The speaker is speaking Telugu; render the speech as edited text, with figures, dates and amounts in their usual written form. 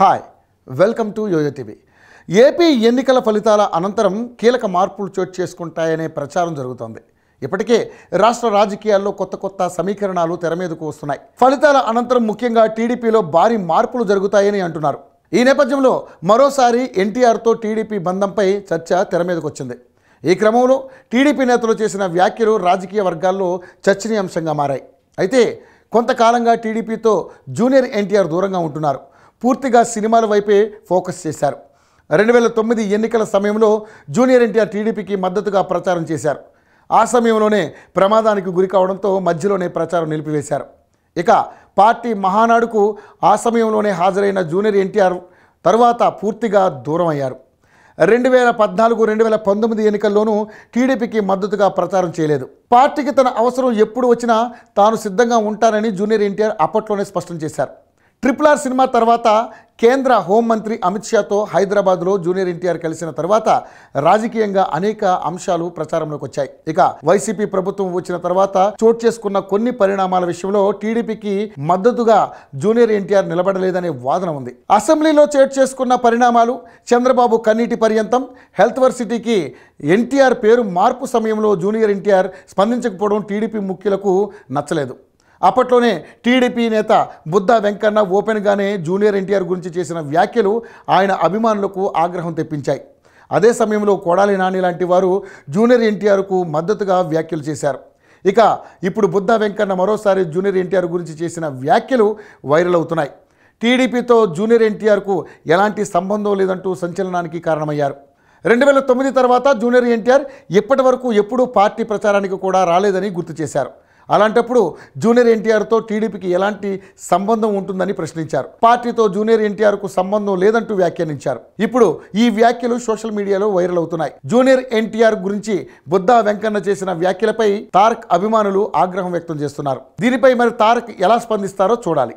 Hi welcome to YoYo TV. AP ఎన్నికల ఫలితాల అనంతరం కీలక మార్పులు చోటు చేసుకుంటాయనే ప్రచారం జరుగుతోంది. ఇప్పటికే రాష్ట్ర రాజకీయాల్లో కొత్త సమీకరణాలు తెర మీదకు వస్తున్నాయి. ఫలితాల అనంతరం ముఖ్యంగా టీడీపీలో భారీ మార్పులు జరుగుతాయని అంటున్నారు. ఈ నేపథ్యంలో మరోసారి ఎన్టీఆర్తో టీడీపీ బంధంపై చర్చ తెర మీదకు వచ్చింది. ఈ క్రమంలో టీడీపీ నేతలు చేసిన వ్యాఖ్యలు రాజకీయ వర్గాల్లో చర్చనీయాంశంగా మారాయి. అయితే కొంతకాలంగా టీడీపీతో జూనియర్ ఎన్టీఆర్ దూరంగా ఉంటున్నారు. పూర్తిగా సినిమాల వైపే ఫోకస్ చేశారు. 2009 ఎన్నికల సమయంలో జూనియర్ ఎన్టీఆర్ టీడీపీకి మద్దతుగా ప్రచారం చేశారు. ఆ సమయంలోనే ప్రమాదానికి గురి కావడంతో మధ్యలోనే ప్రచారం నిలిపివేశారు. ఇక పార్టీ మహానాడుకు ఆ సమయంలోనే హాజరైన జూనియర్ ఎన్టీఆర్ తర్వాత పూర్తిగా దూరం అయ్యారు. 2014-2019 ఎన్నికల్లోనూ టీడీపీకి మద్దతుగా ప్రచారం చేయలేదు. పార్టీకి తన అవసరం ఎప్పుడు వచ్చినా తాను సిద్ధంగా ఉంటానని జూనియర్ ఎన్టీఆర్ అప్పట్లోనే స్పష్టం చేశారు. RRR సినిమా తర్వాత కేంద్ర హోంమంత్రి అమిత్ షాతో హైదరాబాద్లో జూనియర్ ఎన్టీఆర్ కలిసిన తర్వాత రాజకీయంగా అనేక అంశాలు ప్రచారంలోకి వచ్చాయి. ఇక వైసీపీ ప్రభుత్వం వచ్చిన తర్వాత చోటు చేసుకున్న కొన్ని పరిణామాల విషయంలో టీడీపీకి మద్దతుగా జూనియర్ ఎన్టీఆర్ నిలబడలేదనే వాదన ఉంది. అసెంబ్లీలో చోటు చేసుకున్న పరిణామాలు, చంద్రబాబు కన్నీటి పర్యంతం, హెల్త్ వర్సిటీకి ఎన్టీఆర్ పేరు మార్పు సమయంలో జూనియర్ ఎన్టీఆర్ స్పందించకపోవడం టీడీపీ ముఖ్యులకు నచ్చలేదు. అప్పట్లోనే టీడీపీ నేత బుద్ధా వెంకన్న ఓపెన్గానే జూనియర్ ఎన్టీఆర్ గురించి చేసిన వ్యాఖ్యలు ఆయన అభిమానులకు ఆగ్రహం తెప్పించాయి. అదే సమయంలో కొడాలి నాని లాంటి వారు జూనియర్ ఎన్టీఆర్కు మద్దతుగా వ్యాఖ్యలు చేశారు. ఇక ఇప్పుడు బుద్ధా వెంకన్న మరోసారి జూనియర్ ఎన్టీఆర్ గురించి చేసిన వ్యాఖ్యలు వైరల్ అవుతున్నాయి. టీడీపీతో జూనియర్ ఎన్టీఆర్కు ఎలాంటి సంబంధం లేదంటూ సంచలనానికి కారణమయ్యారు. 2009 తర్వాత జూనియర్ ఎన్టీఆర్ ఇప్పటి వరకు ఎప్పుడూ పార్టీ ప్రచారానికి కూడా రాలేదని గుర్తు చేశారు. అలాంటప్పుడు జూనియర్ ఎన్టీఆర్తో టీడీపీకి ఎలాంటి సంబంధం ఉంటుందని ప్రశ్నించారు. పార్టీతో జూనియర్ ఎన్టీఆర్కు సంబంధం లేదంటూ వ్యాఖ్యానించారు. ఇప్పుడు ఈ వ్యాఖ్యలు సోషల్ మీడియాలో వైరల్ అవుతున్నాయి. జూనియర్ ఎన్టీఆర్ గురించి బుద్ధా వెంకన్న చేసిన వ్యాఖ్యలపై తారక్ అభిమానులు ఆగ్రహం వ్యక్తం చేస్తున్నారు. దీనిపై మరి తారక్ ఎలా స్పందిస్తారో చూడాలి.